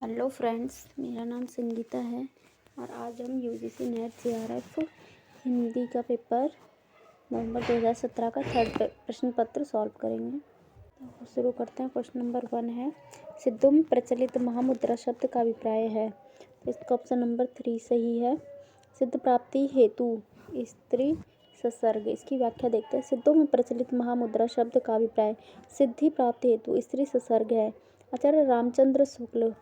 Hello friends, मेरा नाम संगीता है और आज हम यूजीसी नेट जेआरएफ हिंदी का पेपर नवंबर 2017 का थर्ड प्रश्न पत्र सॉल्व करेंगे। तो शुरू करते हैं। क्वेश्चन नंबर 1 है, सिद्धों में प्रचलित महामुद्रा शब्द का अभिप्राय है। तो इसका ऑप्शन नंबर 3 सही है। सिद्ध प्राप्ति हेतु स्त्री ससर्ग। इसकी व्याख्या देखते हैं। सिद्धों में प्रचलित महामुद्रा शब्द का अभिप्राय सिद्धि प्राप्ति हेतु स्त्री ससर्ग है। आचार्य रामचंद्र शुक्ल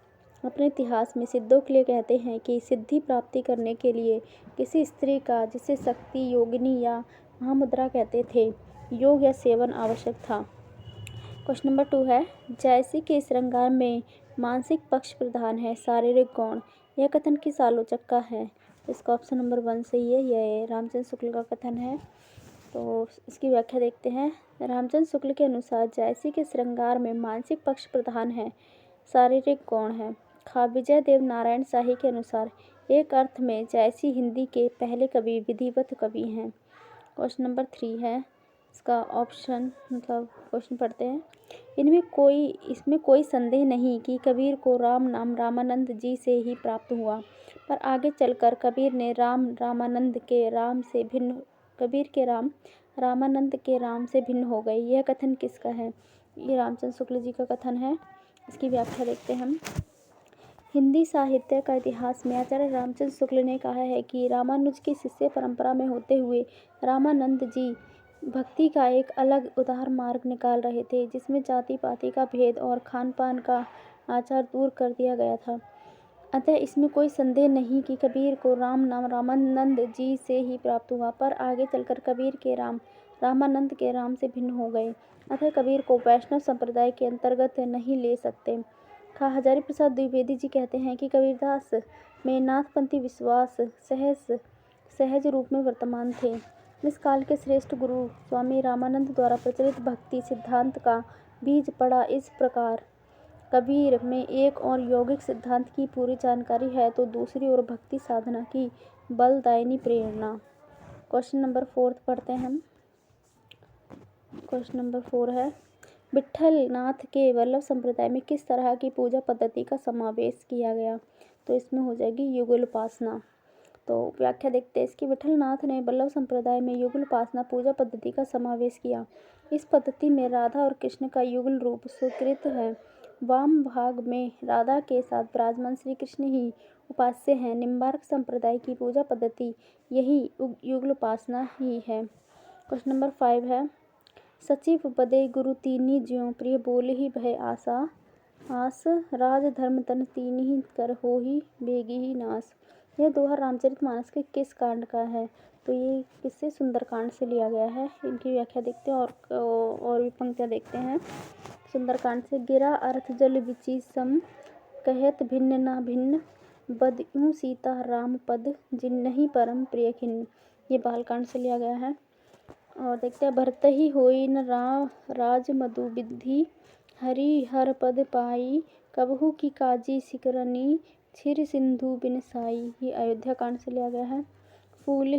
अपने इतिहास में सिद्धों के लिए कहते हैं कि सिद्धि प्राप्ति करने के लिए किसी स्त्री का, जिसे शक्ति योगिनी या महामुद्रा कहते थे, योग या सेवन आवश्यक था। क्वेश्चन नंबर 2 है, जैसी के श्रृंगार में मानसिक पक्ष प्रधान है, शारीरिक गौण। यह कथन किस आलोचक का है? इसका ऑप्शन नंबर 1 सही है। यह रामचंद्र शुक्ल का कथन है। तो इसकी व्याख्या देखते हैं। रामचंद्र शुक्ल के अनुसार जैसी के श्रृंगार में मानसिक पक्ष प्रधान है, शारीरिक गौण है। खा विजय देव नारायण शाही के अनुसार एक अर्थ में जैसी हिंदी के पहले कवि विधिवत कवि हैं। क्वेश्चन नंबर 3 है। इसका ऑप्शन क्वेश्चन पढ़ते हैं। इसमें कोई संदेह नहीं कि कबीर को राम नाम रामानंद जी से ही प्राप्त हुआ, पर आगे चलकर कबीर ने रामानंद के राम से भिन्न कबीर के राम रामानंद के राम से भिन्न हो गए। यह कथन किसका है? ये रामचंद्र शुक्ल जी का कथन है। इसकी व्याख्या देखते हैं हम। हिंदी साहित्य का इतिहास में आचार्य रामचंद्र शुक्ल ने कहा है कि रामानुज की शिष्य परंपरा में होते हुए रामानंद जी भक्ति का एक अलग उदार मार्ग निकाल रहे थे, जिसमें जाति पाति का भेद और खान पान का आचार दूर कर दिया गया था। अतः इसमें कोई संदेह नहीं कि कबीर को राम नाम रामानंद जी से ही प्राप्त हुआ, पर आगे चलकर कबीर के राम रामानंद के राम से भिन्न हो गए। अतः कबीर को वैष्णव संप्रदाय के अंतर्गत नहीं ले सकते। खा हजारी प्रसाद द्विवेदी जी कहते हैं कि कबीरदास में नाथपंथी विश्वास सहज रूप में वर्तमान थे। इस काल के श्रेष्ठ गुरु स्वामी रामानंद द्वारा प्रचलित भक्ति सिद्धांत का बीज पड़ा इस प्रकार। कबीर में एक और यौगिक सिद्धांत की पूरी जानकारी है, तो दूसरी ओर भक्ति साधना की बलदायिनी प्रेरणा। क्वेश्चन नंबर 4 पढ़ते हैं हम। क्वेश्चन नंबर 4 है, विट्ठल नाथ के वल्लभ संप्रदाय में किस तरह की पूजा पद्धति का समावेश किया गया? तो इसमें हो जाएगी युगल उपासना। तो व्याख्या देखते हैं इसकी। विट्ठल नाथ ने वल्लभ संप्रदाय में युगल उपासना पूजा पद्धति का समावेश किया। इस पद्धति में राधा और कृष्ण का युगल रूप स्वीकृत है। वाम भाग में राधा के साथ विराजमान श्री कृष्ण ही उपास्य हैं। निम्बार्क संप्रदाय की पूजा पद्धति यही युगल उपासना ही है। क्वेश्चन नंबर 5 है, सचिव बदे गुरु तीनी ज्यों प्रिय बोलहि भय आस राज धर्म तन तीनी कर होहि बेगी ही नास। यह दोहा रामचरितमानस के किस कांड का है? तो ये किससे? सुंदरकांड से लिया गया है। इनकी व्याख्या देखते हैं और भी पंक्तियाँ देखते हैं। सुंदरकांड से, गिरा अर्थ जल बिचि सम कहत भिन्न ना भिन्न बदयूं सीता राम पद जिन्नहि परम प्रिय खिन्न। ये बालकांड से लिया गया है। और देखते हैं, भरत ही होई न राज मधु विधि हरि हर पद पाई कबहू की काजी सिकरनी छिर सिंधु बिन साई। ये अयोध्या कांड से लिया गया है। फूल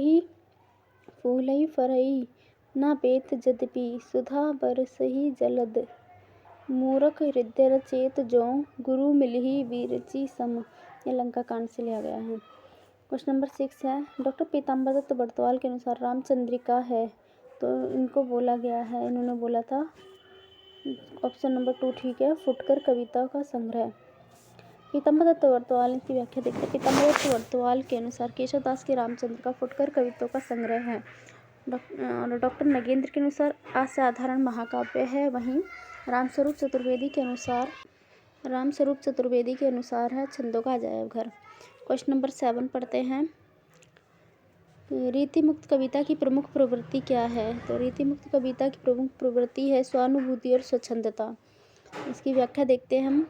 ही फरई ना बेत जदपि सुधा बरसहि जलद मूरख हृदय चेत जो गुरु मिलहि वीरची सम। ये लंका कांड से लिया गया है। क्वेश्चन नंबर 6 है, डॉक्टर पीताम्बर दत्त बड़तवाल के अनुसार रामचंद्रिका है, तो इनको बोला गया है, इन्होंने बोला था। ऑप्शन नंबर 2 ठीक है, फुटकर कविता का संग्रह। पीताम्बर दत्त बड़तवाल की व्याख्या देखते हैं। पीताम्बर दत्त बड़तवाल के अनुसार केशवदास के रामचंद्र का फुटकर कविताओं का संग्रह है। डॉक्टर नगेंद्र के अनुसार असाधारण महाकाव्य है। वहीं रामस्वरूप चतुर्वेदी के अनुसार है छंदों का अजायब घर। क्वेश्चन नंबर 7 पढ़ते हैं। रीति मुक्त कविता की प्रमुख प्रवृत्ति क्या है? तो रीति मुक्त कविता की प्रमुख प्रवृत्ति है स्वानुभूति और स्वच्छंदता। इसकी व्याख्या देखते हैं हम।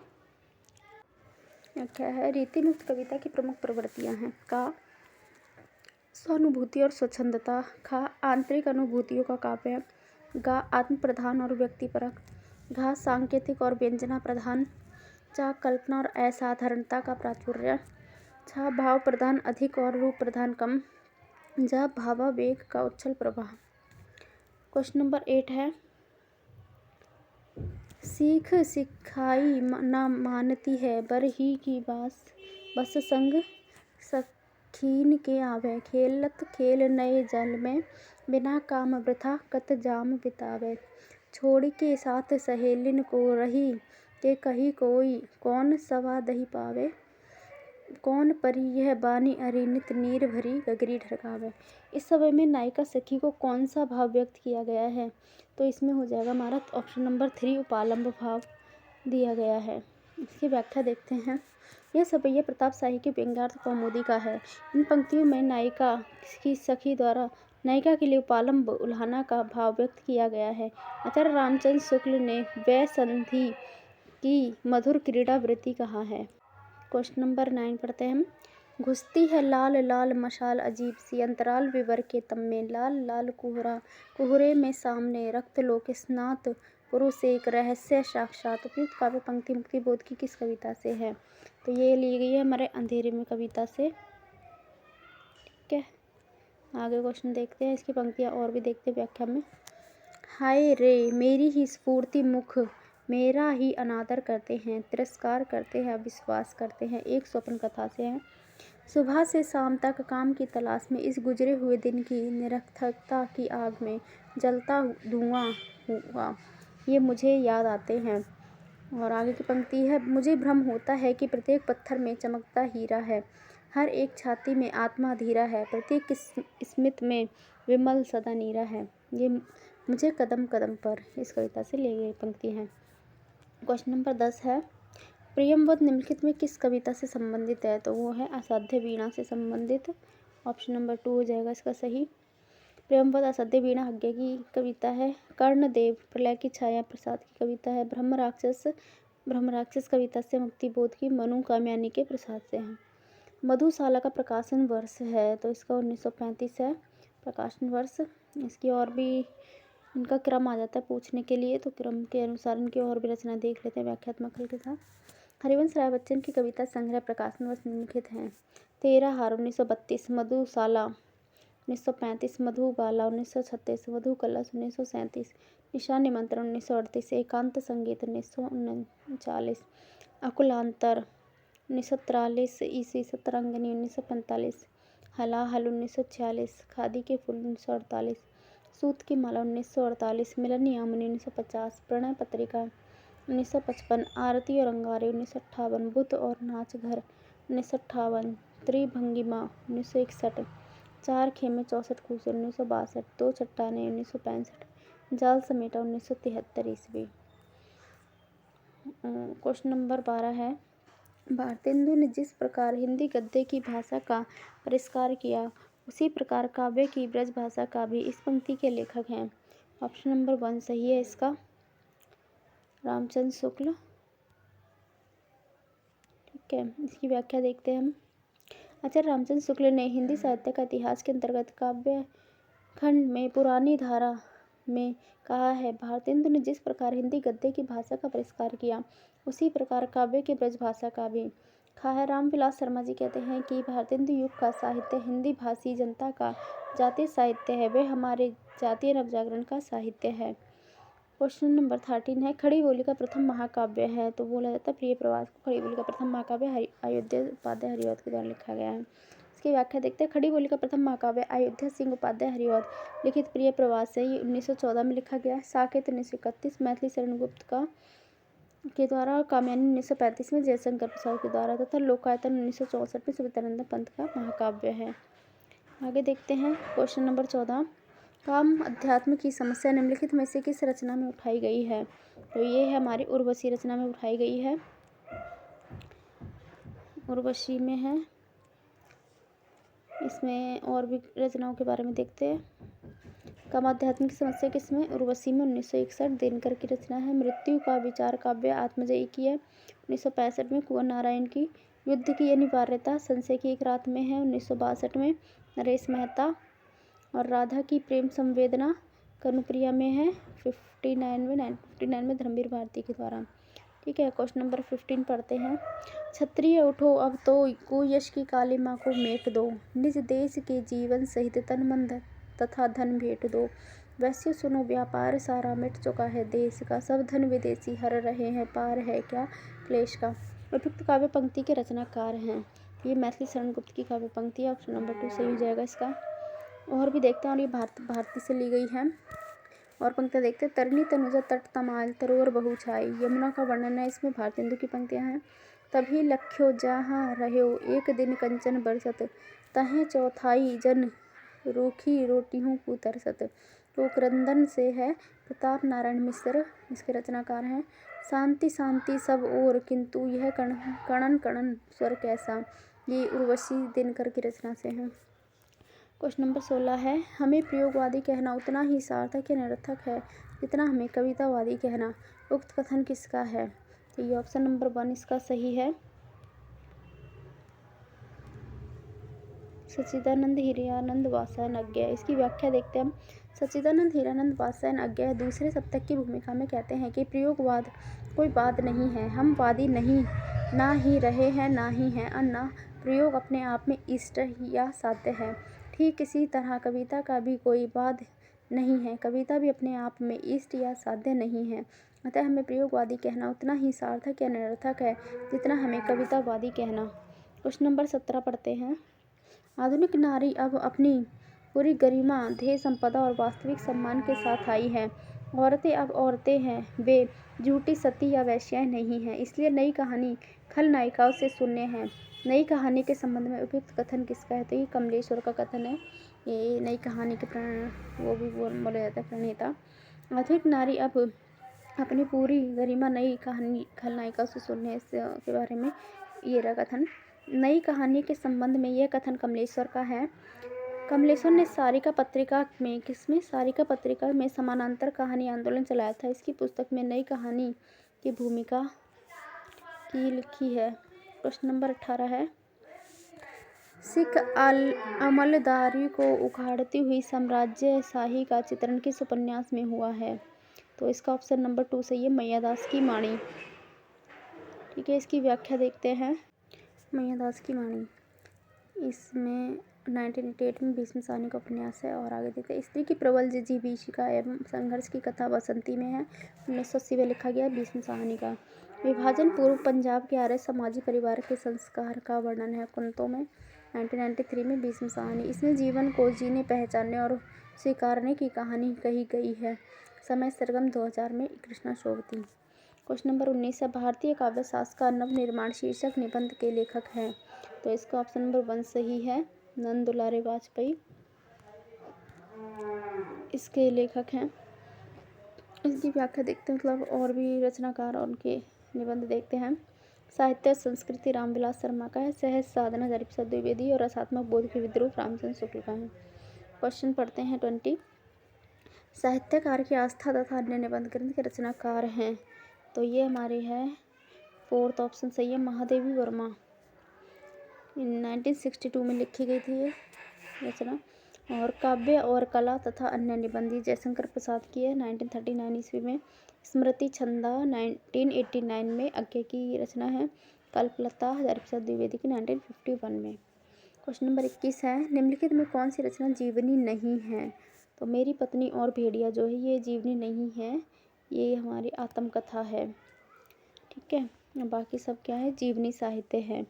व्याख्या है, रीति मुक्त कविता की प्रमुख प्रवृत्तियां हैं। का स्वानुभूति और स्वच्छंदता। खा आंतरिक अनुभूतियों का काव्य। गा आत्म प्रधान और व्यक्तिपरक। घा सांकेतिक और व्यंजना प्रधान। चा कल्पना और असाधारणता का प्राचुर्य। छा भाव प्रधान अधिक और रूप प्रधान कम। जा भावावेग का उच्छल प्रवाह। क्वेश्चन नंबर 8 है, सीख सिखाई न मानती है, बर ही की बस संग सखीन के आवे। खेलत खेल नए जल में, बिना काम वृथा कत जाम बितावे। छोड़ के साथ सहेलिन को रही, के कही कोई कौन सवा दही पावे। कौन परी यह बानी अरि नित नीर भरी, गगरी ढरकावे। इस समय में नायिका सखी को कौन सा भाव व्यक्त किया गया है, तो इसमें हो जाएगा हमारा ऑप्शन नंबर 3 उपालंब भाव दिया गया है। इसकी व्याख्या देखते हैं। यह सपैया प्रताप शाही की व्यंग्यार्थ कौमुदी का है। इन पंक्तियों में नायिका की सखी द्वारा नायिका के लिए उपालंब उल्हाना का भाव व्यक्त किया गया है। आचार्य रामचंद्र शुक्ल ने वैसंधि की मधुर क्रीड़ावृत्ति कहा है। क्वेश्चन नंबर 9 पढ़ते हैं हम। घुसती है लाल लाल मशाल अजीब सी, अंतराल विवर के तम में लाल लाल कुहरा, कुहरे में सामने रक्त लोक स्नात पुरुष एक रहस्य साक्षात। उपयुक्त काव्य पंक्ति मुक्ति बोध की किस कविता से है, तो ये ली गई है हमारे अंधेरे में कविता से। ठीक है, आगे क्वेश्चन देखते हैं, इसकी पंक्तियाँ और भी देखते हैं व्याख्या में। हाय रे मेरी ही स्फूर्ति मुख, मेरा ही अनादर करते हैं, तिरस्कार करते हैं, अविश्वास करते हैं। एक स्वप्न कथा से है। सुबह से शाम तक काम की तलाश में, इस गुजरे हुए दिन की निरर्थकता की आग में जलता धुआं हुआ, ये मुझे याद आते हैं। और आगे की पंक्ति है। मुझे भ्रम होता है कि प्रत्येक पत्थर में चमकता हीरा है, हर एक छाती में आत्मा धीरा है, प्रत्येक स्मित में विमल सदा नीरा है, ये मुझे कदम कदम पर। इस कविता से ली गई पंक्ति है। क्वेश्चन नंबर 10 है। प्रियंवद निम्नलिखित में किस कविता से संबंधित है, तो वो है असाध्य वीणा से संबंधित। ऑप्शन नंबर 2 हो जाएगा इसका सही। प्रियंवद असाध्य वीणा हग्गे की कविता है। कर्णदेव प्रलय की छाया प्रसाद की कविता है। ब्रह्म राक्षस कविता से मुक्ति बोध की मनु कामयानी के प्रसाद से है। मधुशाला का प्रकाशन वर्ष है, तो इसका 1935 है प्रकाशन वर्ष। इसकी और भी इनका क्रम आ जाता है पूछने के लिए, तो क्रम के अनुसार इनकी और भी रचना देख लेते हैं व्याख्यात्मक हल के साथ। हरिवंश राय बच्चन की कविता संग्रह प्रकाशन वर्ष निम्नलिखित हैं। 13 हार 1932, मधुशाला 1935, मधुबाला 1936, मधु कलश 1937, निशान निमंत्रण 1938, एकांत संगीत 1939, अकुलांतर 1943, ईसी सतरंगिनी 1945, हलाहल 1946, खादी के फूल 1948, सूत की माला 1948, मिलन यामिनी 1950, प्रणय पत्रिका 1955, आरती और अंगारे 1958, बुद्ध और नाच घर 1958, त्रिभंगिमा 1961, चार खेमे 64 कूचे 1962, दो चट्टाने 1965, जाल समेटा 1973 ईस्वी। क्वेश्चन नंबर 12 है। भारतेंदु ने जिस प्रकार हिंदी गद्य की भाषा का परिष्कार किया, उसी प्रकार काव्य की ब्रज भाषा का भी इस पंक्ति के लेखक हैं। ऑप्शन नंबर 1 सही है इसका, रामचंद्र शुक्ल। ठीक है, इसकी व्याख्या देखते हैं हम। आचार्य रामचंद्र शुक्ल ने हिंदी साहित्य का इतिहास के अंतर्गत काव्य खंड में पुरानी धारा में कहा है, भारतेंदु ने जिस प्रकार हिंदी गद्य की भाषा का परिष्कार किया, उसी प्रकार काव्य की ब्रज भाषा का भी। खाहर रामविलास शर्मा जी कहते हैं कि भारतेंदु युग का साहित्य हिंदी भाषी जनता का जातीय साहित्य है, वे हमारे जातीय नवजागरण का साहित्य है। क्वेश्चन नंबर 13 है। खड़ी बोली का प्रथम महाकाव्य है, तो बोला जाता है प्रिय प्रवास को खड़ी बोली का प्रथम महाकाव्य अयोध्या उपाध्याय हरिऔध के द्वारा लिखा गया है। इसकी व्याख्या देखते हैं। खड़ी बोली का प्रथम महाकाव्य अयोध्या सिंह उपाध्याय हरिऔध लिखित प्रिय प्रवास है, ये 1914 में लिखा गया है। साकेत 1931, मैथिली शरण गुप्त का के द्वारा, कामयानी 1935 में, जयशंकर प्रसाद के द्वारा, तथा लोकायतन 1964 में सुविद्यानंद पंत का महाकाव्य है। आगे देखते हैं क्वेश्चन नंबर 14। काम अध्यात्म की समस्या निम्नलिखित में से किस रचना में उठाई गई है, तो ये है हमारी उर्वशी रचना में उठाई गई है। उर्वशी में है, इसमें और भी रचनाओं के बारे में देखते हैं। कामाध्यात्म की समस्या किसमें, उर्वशी में 1961 दिनकर की रचना है। मृत्यु का विचार काव्य आत्मजयी की है 1965 में। कुंवर नारायण की युद्ध की अनिवार्यता संशय की एक रात में है 1962 में। नरेश मेहता और राधा की प्रेम संवेदना कनुप्रिया में है 1959 में धर्मवीर भारती के द्वारा। ठीक है, क्वेश्चन नंबर 15 पढ़ते हैं। क्षत्रिय उठो अब तो कुयश की कालिमा को मेट दो, निज देश के जीवन सहित तन मन तथा धन भेंट दो, वैश्य सुनो व्यापार सारा मिट चुका है देश का, सब धन विदेशी हर रहे हैं, पार है क्या क्लेश का। उपयुक्त काव्य पंक्ति के रचनाकार हैं, ये मैथिली शरण गुप्त की काव्य पंक्ति है। ऑप्शन नंबर 2 सही हो जाएगा इसका। और भी देखते हैं, और ये भारती से ली गई है। और पंक्तियाँ देखते हैं। तरनी तनुजा तट तमाल तरोवर बहु छाई, यमुना का वर्णन है इसमें, भारतेंदु की पंक्तियाँ हैं। तभी लख्यो जहाँ रह्यो एक दिन कंचन बरसत, तहें चौथाई जन रूखी रोटियों को तरसत। तो क्रंदन से है, प्रताप नारायण मिश्र इसके रचनाकार हैं। शांति शांति सब और किंतु यह कणन कणन स्वर कैसा, ये उर्वशी दिनकर की रचना से है। क्वेश्चन नंबर 16 है, हमें प्रयोगवादी कहना उतना ही सार्थक या निरर्थक है जितना हमें कवितावादी कहना। उक्त कथन किसका है? तो ये ऑप्शन नंबर 1 इसका सही है। सच्चिदानंद हीरानंद वात्स्यायन अज्ञेय, इसकी व्याख्या देखते हैं हम। सच्चिदानंद हीरानंद वात्स्यायन अज्ञेय दूसरे सप्तक की भूमिका में कहते हैं कि प्रयोगवाद कोई वाद नहीं है, हम वादी नहीं, ना ही रहे हैं ना ही हैं, और ना प्रयोग अपने आप में इष्ट या साध्य है। ठीक इसी तरह कविता का भी कोई वाद नहीं है, कविता भी अपने आप में इष्ट या साध्य नहीं है। अतः हमें प्रयोगवादी कहना उतना ही सार्थक या निरर्थक है जितना हमें कवितावादी कहना। क्वेश्चन नंबर 17 पढ़ते हैं। आधुनिक नारी अब अपनी पूरी गरिमा, ध्येय संपदा और वास्तविक सम्मान के साथ आई है। औरतें अब औरतें हैं, वे झूठी सती या वेश्याएं नहीं हैं। इसलिए नई कहानी खलनायिकाओं से शून्य है। नई कहानी के संबंध में उपयुक्त कथन किसका है? तो ये कमलेश्वर का कथन है। ये नई कहानी के वो भी बोला जाता है प्रणेता। आधुनिक नारी अब अपनी पूरी गरिमा नई कहानी खलनायिकाओं से शून्य है, इसके बारे में ये रहा कथन। नई कहानी के संबंध में यह कथन कमलेश्वर का है। कमलेश्वर ने सारिका पत्रिका में समानांतर कहानी आंदोलन चलाया था। इसकी पुस्तक में नई कहानी की भूमिका की लिखी है। प्रश्न नंबर 18 है, सिख अमलदारी को उखाड़ती हुई साम्राज्यशाही का चित्रण किस उपन्यास में हुआ है? तो इसका ऑप्शन नंबर 2 सही है, मैयादास की माणी। ठीक है, इसकी व्याख्या देखते हैं। मैयादास की वाणी, इसमें 1988 में भीष्म साहनी का उपन्यास है। और आगे देखते हैं। स्त्री की प्रबल जिजीविका एवं संघर्ष की कथा बसंती में है, 1980 में लिखा गया भीष्म साहनी का। विभाजन पूर्व पंजाब के आर्य समाजी परिवार के संस्कार का वर्णन है कुंतों में, 1993 में भीष्म साहनी। इसमें जीवन को जीने, पहचानने और स्वीकारने की कहानी कही गई है। समय सरगम 2000 में कृष्णा शोभती। क्वेश्चन नंबर 19 है, भारतीय काव्य शास्त्र का नवनिर्माण शीर्षक निबंध के लेखक हैं। तो इसका ऑप्शन नंबर 1 सही है, नंद दुलारे वाजपेयी इसके लेखक हैं। इसकी व्याख्या देखते हैं, मतलब और भी रचनाकार और उनके निबंध देखते हैं। साहित्य संस्कृति रामविलास शर्मा का है। सहज साधना हरिप्रसाद द्विवेदी और रसात्मक बोध के विद्रूप रामचंद्र शुक्ल का है। क्वेश्चन पढ़ते हैं 20, साहित्यकार की आस्था तथा अन्य निबंध ग्रंथ के रचनाकार हैं। तो ये हमारे है 4th ऑप्शन सही है, महादेवी वर्मा। 1962 में लिखी गई थी ये रचना। और काव्य और कला तथा अन्य निबंधी जयशंकर प्रसाद की है, 1939 ईस्वी में। स्मृति छंदा 1989 में अज्ञे की रचना है। कल्पलता हरिप्रसाद द्विवेदी की 1951 में। क्वेश्चन नंबर 21 है, निम्नलिखित में कौन सी रचना जीवनी नहीं है? तो मेरी पत्नी और भेड़िया जो है ये जीवनी नहीं है, ये हमारी आत्मकथा है। ठीक है, बाकी सब क्या है? जीवनी साहित्य है।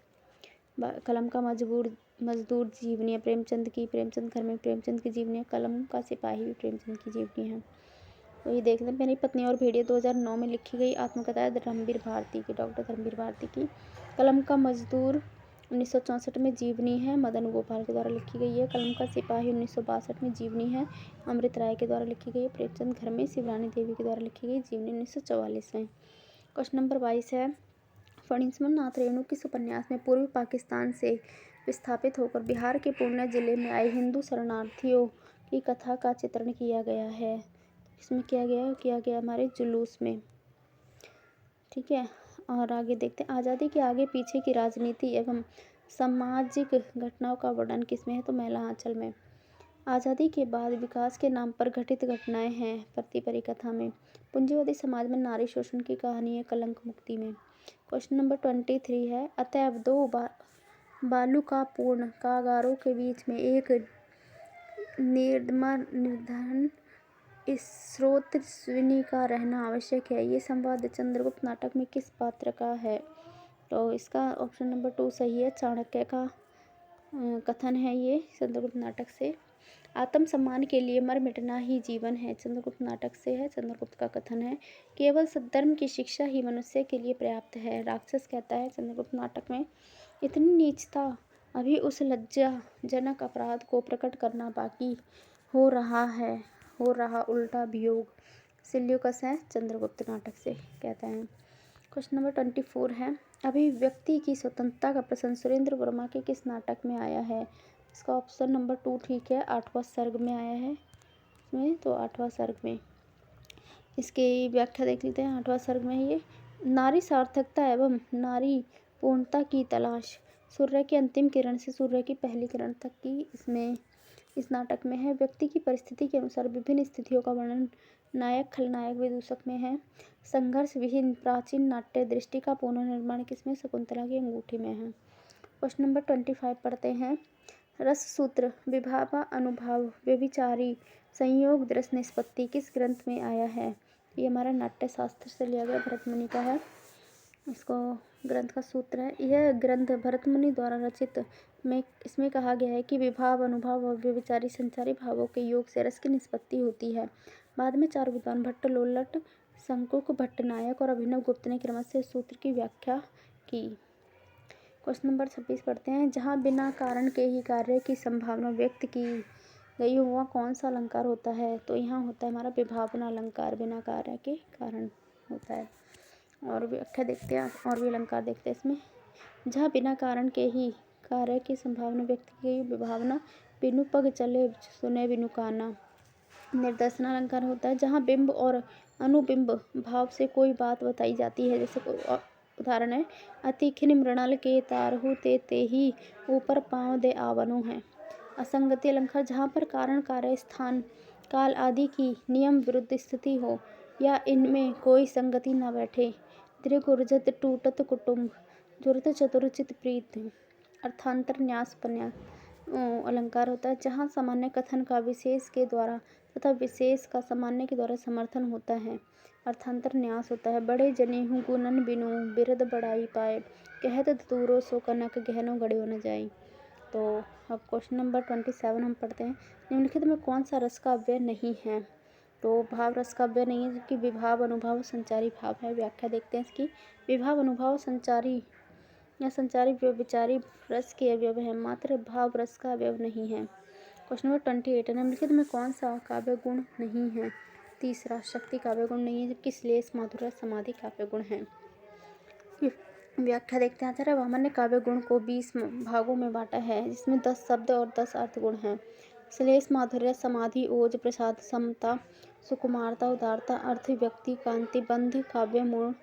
कलम का मजदूर जीवनी है प्रेमचंद की, प्रेमचंद घर में प्रेमचंद की जीवनी है। कलम का सिपाही भी प्रेमचंद की जीवनी है। तो ये देख लें। मेरी पत्नी और भेड़िया 2009 में लिखी गई आत्मकथा है धर्मवीर भारती की, डॉक्टर धर्मवीर भारती की। कलम का मजदूर 1964 में जीवनी है, मदन गोपाल के द्वारा लिखी गई है। कलम का सिपाही 1962 में जीवनी है, अमृत राय के द्वारा लिखी गई है। प्रेमचंद घर में शिवरानी देवी के द्वारा लिखी गई जीवनी 1944 में। क्वेश्चन नंबर 22 है, फणीश्वर नाथ रेणु किस उपन्यास में पूर्वी पाकिस्तान से विस्थापित होकर बिहार के पूर्णिया जिले में आए हिंदू शरणार्थियों की कथा का चित्रण किया गया है? इसमें किया गया हमारे जुलूस में। ठीक है, और आगे देखते हैं। आज़ादी के आगे पीछे की राजनीति एवं सामाजिक घटनाओं का वर्णन किसमें है? तो मैला आंचल में। आज़ादी के बाद विकास के नाम पर घटित घटनाएं हैं प्रतिपरी कथा में। पूंजीवादी समाज में नारी शोषण की कहानी है कलंक मुक्ति में। क्वेश्चन नंबर 23 है, अतएव दो बालुकापूर्ण कागारों के बीच में एक निर्धन इस स्रोतस्विनी का रहना आवश्यक है। ये संवाद चंद्रगुप्त नाटक में किस पात्र का है? तो इसका ऑप्शन नंबर 2 सही है। चाणक्य का कथन है ये चंद्रगुप्त नाटक से। आत्मसम्मान के लिए मर मिटना ही जीवन है, चंद्रगुप्त नाटक से है, चंद्रगुप्त का कथन है। केवल सद्धर्म की शिक्षा ही मनुष्य के लिए पर्याप्त है, राक्षस कहता है चंद्रगुप्त नाटक में। इतनी नीचता, अभी उस लज्जाजनक अपराध को प्रकट करना बाकी हो रहा उल्टा वियोग, सिल्यूकस है चंद्रगुप्त नाटक से कहता है। क्वेश्चन नंबर 24 है, अभिव्यक्ति की स्वतंत्रता का प्रश्न सुरेंद्र वर्मा के किस नाटक में आया है? इसका ऑप्शन नंबर 2 ठीक है, 8वां सर्ग में आया है इसमें, तो 8वां सर्ग में। इसकी व्याख्या देख लेते हैं। 8वां सर्ग में ये नारी सार्थकता एवं नारी पूर्णता की तलाश, सूर्य की अंतिम किरण से सूर्य की पहली किरण तक की इसमें इस नाटक में है। व्यक्ति की परिस्थिति के अनुसार विभिन्न स्थितियों का वर्णन नायक खलनायक विदूषक में है। संघर्ष विहीन प्राचीन नाट्य दृष्टि का पुनर्निर्माण किसमें? शकुंतला की अंगूठी में है। क्वेश्चन नंबर 25 पढ़ते हैं। रस सूत्र विभावा अनुभाव व्यभिचारी संयोग दृश्य निष्पत्ति किस ग्रंथ में आया है? ये हमारा नाट्य शास्त्र से लिया गया भरतमुनि का है, इसको ग्रंथ का सूत्र है। यह ग्रंथ भरतमुनि द्वारा रचित में इसमें कहा गया है कि विभाव अनुभाव और व्यभिचारी संचारी भावों के योग से रस की निष्पत्ति होती है। बाद में 4 विद्वान भट्ट लोल्लट, शंकुक भट्टनायक और अभिनव गुप्त ने क्रमशः इस सूत्र की व्याख्या की। क्वेश्चन नंबर 26 पढ़ते हैं। जहाँ बिना कारण के ही कार्य की संभावना व्यक्त की गई हो वह कौन सा अलंकार होता है? तो यहाँ होता है हमारा विभावना अलंकार, बिना कार्य के कारण होता है। और व्याख्या देखते हैं, और भी अलंकार देखते हैं इसमें। जहाँ बिना कारण के ही कार्य की संभावना व्यक्त की गई विभावना, बिनु पग चले सुने बिनु काना। निर्दर्शन अलंकार होता है जहाँ बिंब और अनुबिंब भाव से कोई बात बताई जाती है, जैसे उदाहरण है अति खिन मृणाल के तारहु ते ही ऊपर पाँव दे आवनु है। असंगति अलंकार जहाँ पर कारण कार्य स्थान काल आदि की नियम विरुद्ध स्थिति हो या इनमें कोई संगति न बैठे। दृघुर्जत टूटत कुटुंब जुरत चतुरचित प्रीत। अर्थांतर न्यास अलंकार होता है जहाँ सामान्य कथन का विशेष के द्वारा तथा विशेष का सामान्य के द्वारा समर्थन होता है। अर्थांतर न्यास होता है। बड़े जने हूँ गुणन बिनु बिरद बढ़ाई पाए, कहत दूरो सो कनक गहनो गड़ियो न जाई। तो अब क्वेश्चन नंबर 27 हम पढ़ते हैं। निम्नलिखित में कौन सा रस का अव्यय नहीं है? तो भाव रस का अव्यय नहीं है, जबकि विभाव अनुभाव संचारी भाव है। व्याख्या देखते हैं इसकी। विभाव अनुभाव संचारी या संचारी व्यभिचारी रस के अवयव है, मात्र भाव रस का अवयव नहीं है। क्वेश्चन नंबर 28 निम्नलिखित में कौन सा काव्य गुण नहीं है? तीसरा शक्ति काव्य गुण नहीं है, जबकि श्लेष माधुर्य समाधि काव्य गुण है। व्याख्या देखते हैं। आचार्य वामन ने काव्य गुण को 20 भागों में बांटा है, जिसमें 10 शब्द और 10 अर्थ गुण हैं। श्लेष माधुर्य समाधि ओज प्रसाद समता सुकुमारता उदारता अर्थ व्यक्ति कांति बंध काव्य मूल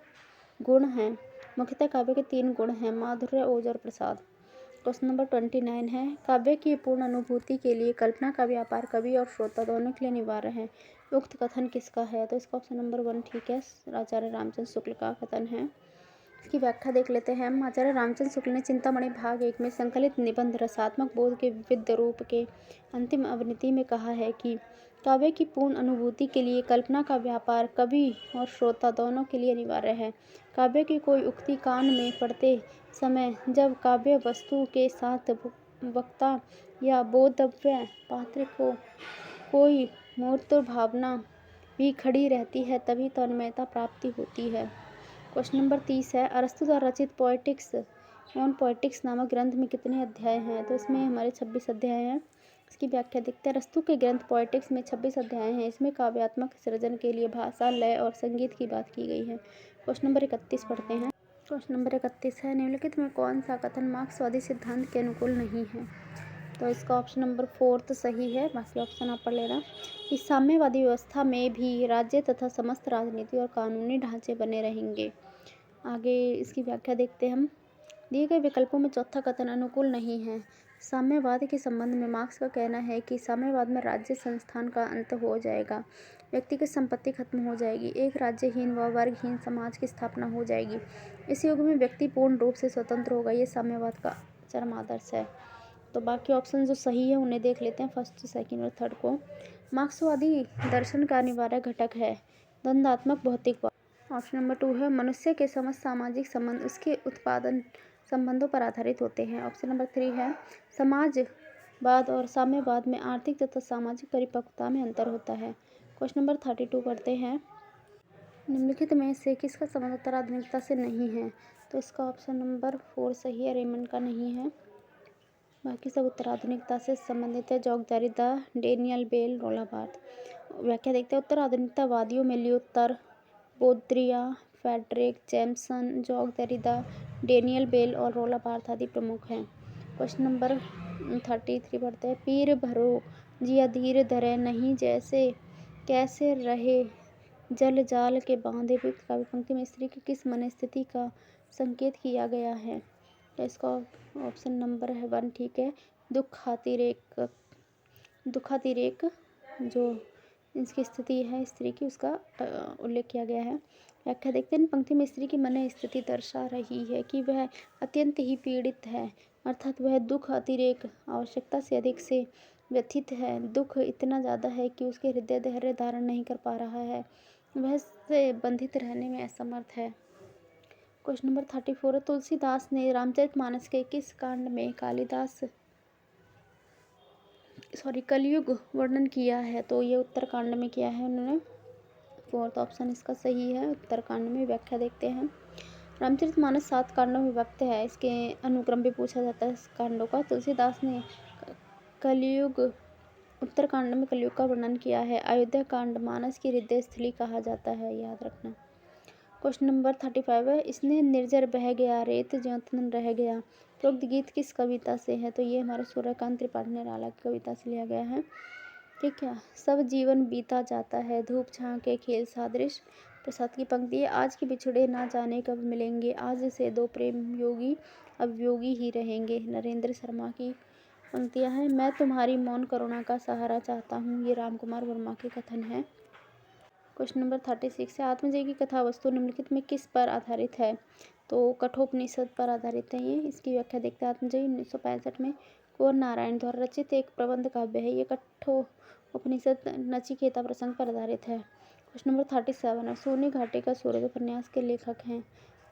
गुण हैं। मुख्यतः काव्य के 3 गुण हैं, माधुर्य ओज और प्रसाद। क्वेश्चन नंबर 29 है। काव्य की पूर्ण अनुभूति के लिए कल्पना का व्यापार कवि और श्रोता दोनों के लिए अनिवार्य है। उक्त कथन किसका है? तो इसका ऑप्शन नंबर 1 ठीक है, आचार्य रामचंद्र शुक्ल का कथन है। इसकी व्याख्या देख लेते हैं हम। आचार्य रामचंद्र शुक्ल ने चिंतामणि भाग 1 में संकलित निबंध रसात्मक बोध के विविध रूप के अंतिम अवनीति में कहा है कि काव्य की पूर्ण अनुभूति के लिए कल्पना का व्यापार कवि और श्रोता दोनों के लिए अनिवार्य है। काव्य की कोई उक्ति कान में पड़ते समय जब काव्य वस्तु के साथ वक्ता या बोधव्य पात्र को कोई मूर्त भावना भी खड़ी रहती है, तभी तन्मयता प्राप्ति होती है। क्वेश्चन नंबर 30 है। अरस्तु द्वारा रचित पोएटिक्स ऑन पोएटिक्स नामक ग्रंथ में कितने अध्याय हैं? तो इसमें हमारे 26 अध्याय हैं। इसकी व्याख्या देखते हैं। अरस्तु के ग्रंथ पोएटिक्स में 26 अध्याय हैं। इसमें काव्यात्मक सृजन के लिए भाषा, लय और संगीत की बात की गई है। क्वेश्चन नंबर 31 पढ़ते हैं। क्वेश्चन नंबर 31 है। निम्नलिखित में कौन सा कथन मार्क्सवादी सिद्धांत के अनुकूल नहीं है? तो इसका ऑप्शन नंबर 4 सही है, बाकी ऑप्शन आप पढ़ लेना। इस साम्यवादी व्यवस्था में भी राज्य तथा समस्त राजनीति और कानूनी ढांचे बने रहेंगे। आगे इसकी व्याख्या देखते हैं हम। दिए गए विकल्पों में चौथा कथन अनुकूल नहीं है। साम्यवाद के संबंध में मार्क्स का कहना है कि साम्यवाद में राज्य संस्थान का अंत हो जाएगा, व्यक्तिगत संपत्ति खत्म हो जाएगी, एक राज्यहीन व वर्गहीन समाज की स्थापना हो जाएगी। इस युग में व्यक्ति पूर्ण रूप से स्वतंत्र होगा। ये साम्यवाद का चरम आदर्श है। तो बाकी ऑप्शन जो सही है उन्हें देख लेते हैं, फर्स्ट, सेकंड और थर्ड को। मार्क्सवादी दर्शन का अनिवार्य घटक है द्वंद्वात्मक भौतिकवाद। ऑप्शन नंबर 2 है मनुष्य के समस्त सामाजिक संबंध उसके उत्पादन संबंधों पर आधारित होते हैं। ऑप्शन नंबर 3 है समाजवाद और साम्यवाद में आर्थिक तथा सामाजिक परिपक्वता में अंतर होता है। क्वेश्चन नंबर 32 पढ़ते हैं। निम्नलिखित में से किसका संबंध उत्तराधुनिकता से नहीं है? तो इसका ऑप्शन नंबर 4 सही है, रेमंड का नहीं है। बाकी सब उत्तराधुनिकता से संबंधित है। जॉक देरिदा, डेनियल बेल, रोला बार्थ। व्याख्या देखते हैं। उत्तराधुनिकतावादियों में लियोतर, बोद्रिया, Frederick Jamieson, Jacques देरिदा, Daniel bell और रोला बार्थ आदि प्रमुख हैं। क्वेश्चन नंबर 33 पढ़ते हैं। पीर भरो जिया धीर धरे नहीं जैसे कैसे रहे जल जाल के बांधे। उपयुक्त काव्य पंक्ति में स्त्री की किस मन स्थिति का संकेत किया गया है? तो इसका ऑप्शन नंबर है 1 ठीक है। दुखातिरेक जो इसकी स्थिति है स्त्री की उसका उल्लेख किया गया है। व्याख्या देखते हैं। पंक्ति में स्त्री की मन स्थिति दर्शा रही है कि वह अत्यंत ही पीड़ित है, अर्थात वह दुख अतिरेक आवश्यकता से अधिक से व्यथित है। दुख इतना ज़्यादा है कि उसके हृदय धैर्य धारण नहीं कर पा रहा है, वह से बंधित रहने में असमर्थ है। क्वेश्चन नंबर 34 तुलसीदास ने रामचरितमानस के किस कांड में कलयुग वर्णन किया है? तो ये उत्तरकांड में किया है उन्होंने। 4th ऑप्शन इसका सही है, उत्तरकांड में। व्याख्या देखते हैं। रामचरितमानस 7 कांडों में विभक्त है। इसके अनुक्रम भी पूछा जाता है इस कांडों का। तुलसीदास ने कलयुग उत्तरकांड में कलयुग का वर्णन किया है। अयोध्या कांड मानस की हृदय स्थली कहा जाता है, याद रखना। क्वेश्चन नंबर 35 है। इसने निर्जर बह गया रेत ज्यों तन रह गया। प्रोक्त गीत किस कविता से है? तो ये हमारे सूर्यकांत त्रिपाठी निराला की कविता से लिया गया है। ठीक है। सब जीवन बीता जाता है धूप छां के खेल सादृश। प्रसाद की पंक्ति है। आज के बिछड़े ना जाने कब मिलेंगे, आज से दो प्रेम योगी अब योगी ही रहेंगे। नरेंद्र शर्मा की पंक्तियाँ हैं। मैं तुम्हारी मौन करुणा का सहारा चाहता हूँ, ये राम कुमार वर्मा के कथन है। क्वेश्चन नंबर 36 है। आत्मजय की कथा वस्तु निम्नलिखित में किस पर आधारित है? तो कठोपनिषद पर आधारित है ये। इसकी व्याख्या देखते हैं। आत्मजय 1965 में कुंवर नारायण द्वारा रचित एक प्रबंध काव्य है। ये कठोपनिषद नचिकेता प्रसंग पर आधारित है। क्वेश्चन नंबर 37 है। सोनी घाटी का सूरज उपन्यास के लेखक हैं?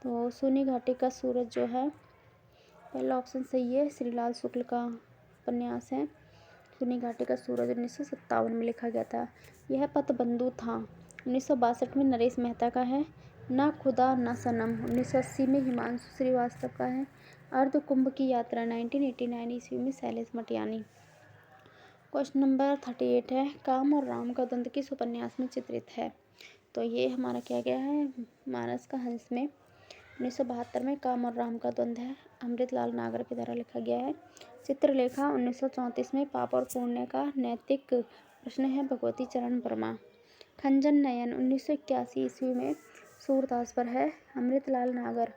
तो सोनी घाटी का सूरज जो है पहला ऑप्शन सही है, श्रीलाल शुक्ल का उपन्यास है। सोनी घाटी का सूरज 1957 में लिखा गया था। यह पतबंधु था। 1962 में नरेश मेहता का है। ना खुदा ना सनम 1980 में हिमांशु श्रीवास्तव का है। अर्ध कुंभ की यात्रा 1989 ईस्वी में शैलेश मटियानी। क्वेश्चन नंबर 38 है। काम और राम का द्वंद्व किस उपन्यास में चित्रित है? तो ये हमारा क्या गया है, मानस का हंस में 1972 में काम और राम का द्वंद्व है। अमृतलाल नागर के द्वारा लिखा गया है। चित्रलेखा 1934 में पाप और पुण्य का नैतिक प्रश्न है, भगवती चरण वर्मा। खंजन नयन 1981 ईस्वी में सूरदास पर है, अमृतलाल नागर।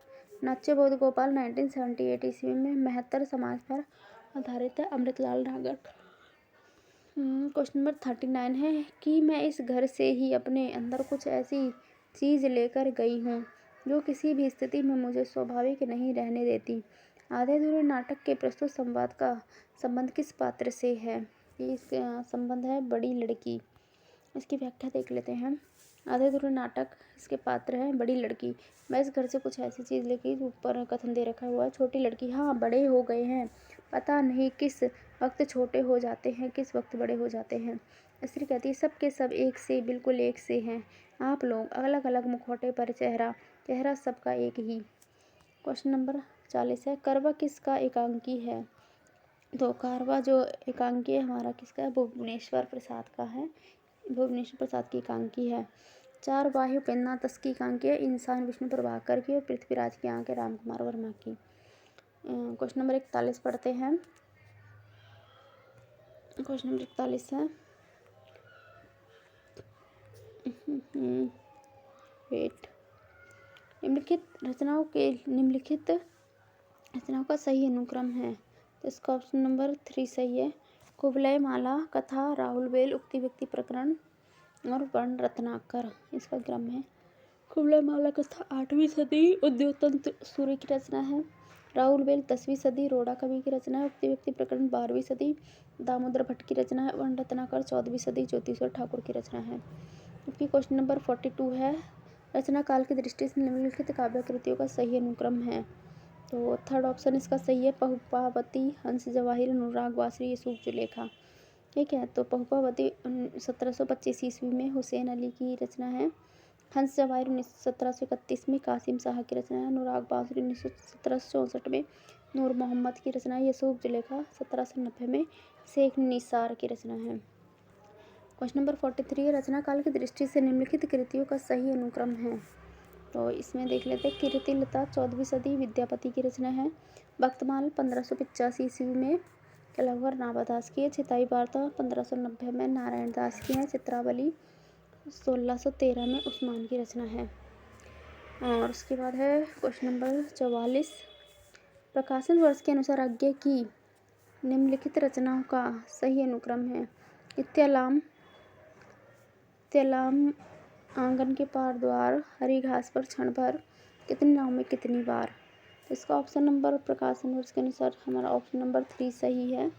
नाट्य बोध गोपाल 1978 ईस्वी में महत्तर समाज पर आधारित है, अमृतलाल नागर। क्वेश्चन नंबर 39 है कि मैं इस घर से ही अपने अंदर कुछ ऐसी चीज़ लेकर गई हूँ जो किसी भी स्थिति में मुझे स्वाभाविक नहीं रहने देती। आधे अधूरे नाटक के प्रस्तुत संवाद का संबंध किस पात्र से है? ये इसका संबंध है बड़ी लड़की। इसकी व्याख्या देख लेते हैं। आधे अधूरे नाटक इसके पात्र है बड़ी लड़की। मैं इस घर से कुछ ऐसी चीज़ लेके ऊपर कथन दे रखा हुआ है। छोटी लड़की, हाँ बड़े हो गए हैं, पता नहीं किस वक्त छोटे हो जाते हैं, किस वक्त बड़े हो जाते हैं। स्त्री कहती है सब के सब एक से, बिल्कुल एक से हैं आप लोग, अलग अलग मुखौटे पर चेहरा सबका एक ही। क्वेश्चन नंबर 40 है। करवा किसका एकांकी है? तो कारवा जो एकांकी है हमारा किसका है, भुवनेश्वर प्रसाद का है। भुवनेश्वर प्रसाद की एकांकी है। चार बाह्य पेन्नाथस की एकांकी है, इंसान विष्णु प्रभाकर की और पृथ्वीराज की आंख है राम कुमार वर्मा की। क्वेश्चन नंबर 41 पढ़ते हैं। क्वेश्चन नंबर 41 है निम्नलिखित रचनाओं का सही अनुक्रम है। तो इसका ऑप्शन नंबर 3 सही है। कुवलय माला कथा, राहुल बेल, उक्ति व्यक्ति प्रकरण और वर्ण रत्नाकर इसका क्रम है। कुवलय माला कथा 8वीं सदी उद्योतंत्र सूर्य की रचना है। राहुल बेल 10वीं सदी, रोड़ा कवि की रचना है। उक्ति व्यक्ति प्रकरण 12वीं सदी, दामोदर भट्ट की रचना है। वर्ण रत्नाकर 14वीं सदी, ज्योतिश्वर ठाकुर की रचना है। जबकि क्वेश्चन नंबर 42 है, रचना काल की दृष्टि से निम्नलिखित काव्य कृतियों का सही अनुक्रम है। तो थर्ड ऑप्शन इसका सही है, पहुपावती, हंस जवाहिर, अनुराग बासरी, यूसुफ जुलेखा। ठीक है, तो पहुपावती 1725 ईस्वी में हुसैन अली की रचना है। हंस जवाहिर 1731 में कासिम शाह की रचना है। अनुराग बासरी 1764 में नूर मोहम्मद की रचना है। यूसुफ जुलेखा 1790 में शेख निसार की रचना है। क्वेश्चन नंबर 43 है, रचना काल की दृष्टि से निम्नलिखित कृतियों का सही अनुक्रम है। तो इसमें देख लेते हैं। कीर्ति लता 14वीं सदी, विद्यापति की रचना है। भक्तमाल 1585 ईस्वी में केलवर नाभादास की है। चिताई वार्ता 1590 में नारायण दास की है। चित्रावली 1613 में उस्मान की रचना है। और उसके बाद है क्वेश्चन नंबर 44, प्रकाशन वर्ष के अनुसार आज्ञा की निम्नलिखित रचनाओं का सही अनुक्रम है। इत्यालाम, आंगन के पार द्वार, हरी घास पर क्षण भर, कितनी नाव में कितनी बार। तो इसका ऑप्शन नंबर प्रकाशन वर्ष के अनुसार हमारा ऑप्शन नंबर 3 सही है।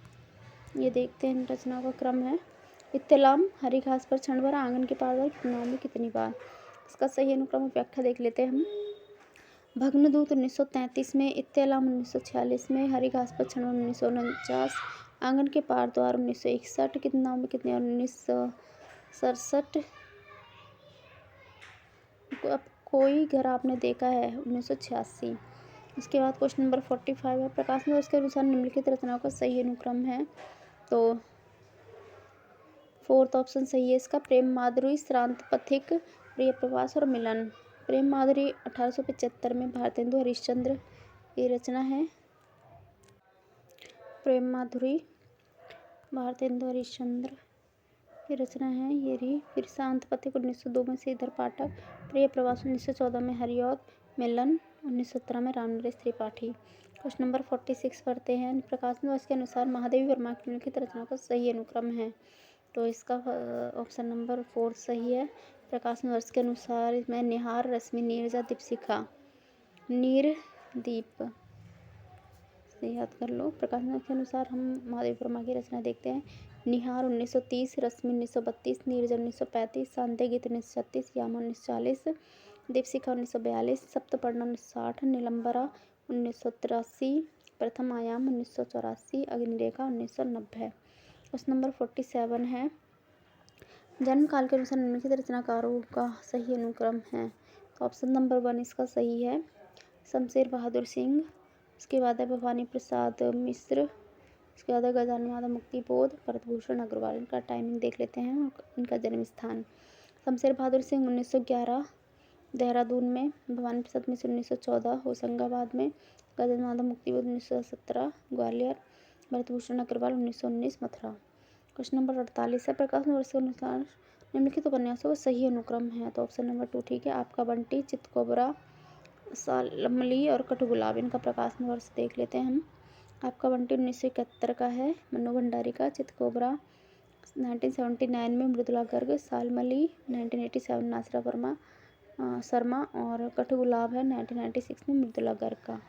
ये देखते हैं इन रचनाओं का क्रम है। इत्तेलाम, हरी घास पर क्षण भर, आंगन के पार द्वार, नाव में कितनी बार। इसका सही अनुक्रम व्याख्या देख लेते हैं हम। भग्नदूत 1933 में, इत्तेलाम 1946 में, हरी घास पर क्षण भर 1949, आंगन के पार द्वार 1961, कितनी नाव में कितनी, 1967, अब कोई घर आपने देखा है 1986। उसके बाद क्वेश्चन नंबर 45 है, प्रकाशन वर्ष के अनुसार निम्नलिखित रचनाओं का सही अनुक्रम है। तो फोर्थ ऑप्शन सही है इसका, प्रेम माधुरी, श्रांत पथिक, प्रिय प्रवास और मिलन। प्रेम माधुरी 1875 में भारतेंदु हरिश्चंद्र की रचना है। प्रेम माधुरी भारतेंदु हरिश्चंद्र की रचना है ये रही। फिर शांत पथिक 1902 में श्रीधर पाठक, प्रिय प्रवास 1914 में हरिऔध, मिलन 1917 में रामनरेश त्रिपाठी। क्वेश्चन नंबर 46 पढ़ते हैं, प्रकाशन वर्ष के अनुसार महादेवी वर्मा की निम्नलिखित रचना का सही अनुक्रम है। तो इसका ऑप्शन नंबर 4 सही है। प्रकाशन वर्ष के अनुसार इसमें निहार, रश्मि, नीरजा, दीपशिखा, नीरदीप से याद कर लो। प्रकाशन वर्ष के अनुसार हम महादेवी वर्मा की रचना देखते हैं। निहार 1930, रश्मि 1932, नीरजा 1935, शांति गीत 1936, यामा 1940, दीपशिखा 1942, सप्तपर्णा 1960, नीलंबरा 1983, प्रथम आयाम 1984, अग्निरेखा 1990। क्वेश्चन नंबर 47 है, जन्म काल के अनुसार निम्नलिखित रचनाकारों का सही अनुक्रम है। तो ऑप्शन नंबर 1 इसका सही है, शमशेर बहादुर सिंह। उसके बाद है भवानी प्रसाद मिश्र। उसके बाद है गजानन माधव मुक्तिबोध, भरतभूषण अग्रवाल। इनका टाइमिंग देख लेते हैं और इनका जन्म स्थान। शमशेर बहादुर सिंह 1911 देहरादून में, भवानी प्रसाद मिश्र 1914 होशंगाबाद में, गजानन माधव मुक्तिबोध 1917 ग्वालियर, भरतभूषण अग्रवाल 1919 मथुरा। क्वेश्चन नंबर 48 है, प्रकाशन वर्ष के अनुसार निम्नलिखित उपन्यासों का सही अनुक्रम है। तो ऑप्शन नंबर 2 ठीक है। आपका बंटी, चितकोबरा, सालमली और कठगुलाब। इनका प्रकाशन वर्ष देख लेते हैं हम। आपका बंटी 1971 का है, मन्नू भंडारी का। चितकोबरा 1979 में मृदुला गर्ग, सालमली 1987 नासिरा वर्मा शर्मा और कठगुलाब है 1996 में मृदुला गर्ग का।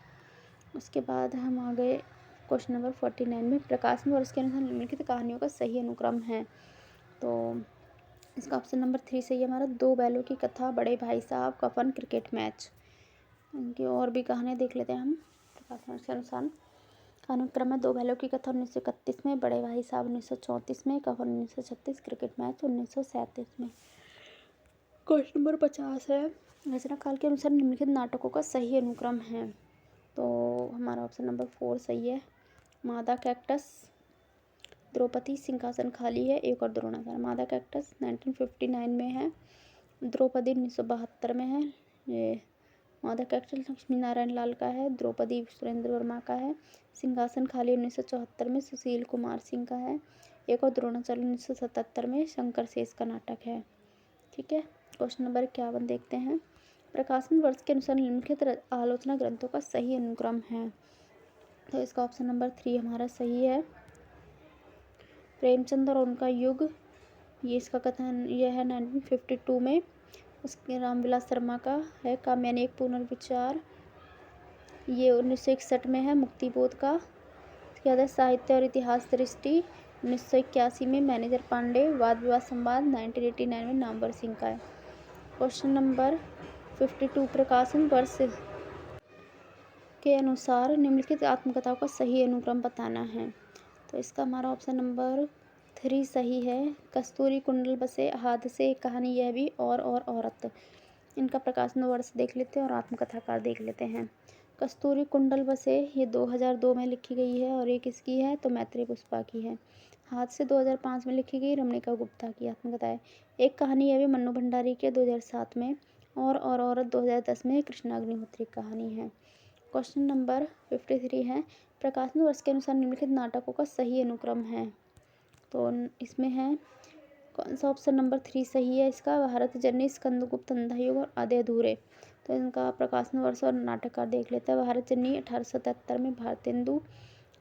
उसके बाद हम आ गए क्वेश्चन नंबर 49 में, प्रकाशन वर्ष के अनुसार निम्नलिखित कहानियों का सही अनुक्रम है। तो इसका ऑप्शन नंबर 3 सही है हमारा। दो बैलों की कथा, बड़े भाई साहब, कफन, क्रिकेट मैच। इनकी और भी कहानियाँ देख लेते हैं हम। प्रकाशन वर्ष के अनुसार अनुक्रम है, दो बैलों की कथा 1931 में, बड़े भाई साहब 1934 में, कफन 1936, क्रिकेट मैच 1937 में। क्वेश्चन नंबर 50 है, रचना काल के अनुसार निम्नलिखित नाटकों का सही अनुक्रम है। तो हमारा ऑप्शन नंबर 4 सही है। मादा कैक्टस, द्रौपदी सिंहासन खाली है, एक और द्रोणाचार्य। मादा कैक्टस 1959 में है, द्रौपदी 1972 में है। ये मादा कैक्टस लक्ष्मी नारायण लाल का है, द्रौपदी सुरेंद्र वर्मा का है। सिंहासन खाली 1974 में सुशील कुमार सिंह का है। एक और द्रोणाचार्य 1977 में शंकर शेष का नाटक है। ठीक है। क्वेश्चन नंबर 51 देखते हैं, प्रकाशन वर्ष के अनुसार निम्नलिखित आलोचना ग्रंथों का सही अनुक्रम है। तो इसका ऑप्शन नंबर 3 हमारा सही है। प्रेमचंद और उनका युग, ये इसका कथन यह है 1952 में। उसके रामविलास शर्मा का है कामयानी एक पुनर्विचार। ये 1961 में है, मुक्तिबोध का। इसके बाद है साहित्य और इतिहास दृष्टि, 1981 में मैनेजर पांडे। वाद विवाद संवाद 1989 में नामवर सिंह का है। क्वेश्चन नंबर 52, प्रकाशन वर्ष के अनुसार निम्नलिखित आत्मकथाओं का सही अनुक्रम बताना है। तो इसका हमारा ऑप्शन नंबर 3 सही है। कस्तूरी कुंडल बसे हादसे, एक कहानी यह भी, और औरत। इनका प्रकाशन वर्ष देख लेते हैं और आत्मकथाकार देख लेते हैं। कस्तूरी कुंडल बसे ये 2002 में लिखी गई है और ये किसकी है, तो मैत्रेय पुष्पा की है। हादसे 2005 में लिखी गई, रमणिका गुप्ता की आत्मकथा है। एक कहानी यह भी मन्नू भंडारी के 2007 में, और औरत 2010 में कृष्णा अग्निहोत्री की कहानी है। क्वेश्चन नंबर 53 है, प्रकाशन वर्ष के अनुसार निम्नलिखित नाटकों का सही अनुक्रम है। तो इसमें है कौन सा, ऑप्शन नंबर 3 सही है इसका, भारत जननी, स्कंदगुप्त, अंधा युग और आधे अधूरे। तो इनका प्रकाशन वर्ष और नाटककार देख लेते हैं। भारत जननी 1877 में भारतेंदु,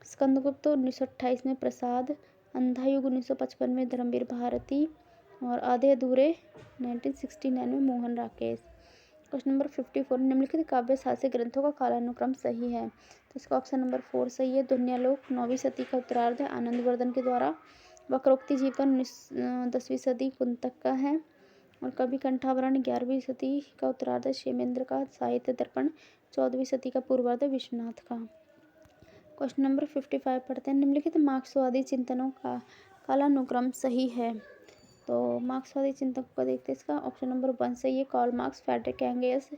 स्कंदगुप्त 1928 में प्रसाद, अंधा युग 1955 में धर्मवीर भारती और आधे अधूरे 1969 में मोहन राकेश। क्वेश्चन नंबर 54, निम्नलिखित काव्य साहस्य ग्रंथों का कालानुक्रम सही है। तो इसका ऑप्शन नंबर 4 सही है। दुनियालोक 9वीं सदी का उत्तरार्ध है, आनंदवर्धन के द्वारा। वक्रोक्ति जीवन 10वीं सदी कुंतक का है, और कवि कंठाभरण 11वीं सदी का उत्तरार्ध है, क्षेमेंद्र का। साहित्य दर्पण 14वीं सदी का पूर्वार्ध है, विश्वनाथ का। क्वेश्चन नंबर 55 पढ़ते हैं, निम्नलिखित मार्क्सवादी चिंतनों का कालानुक्रम सही है। तो मार्क्सवादी चिंतकों का देखते हैं, इसका ऑप्शन नंबर 1 सही है। Karl Marx, Friedrich Engels,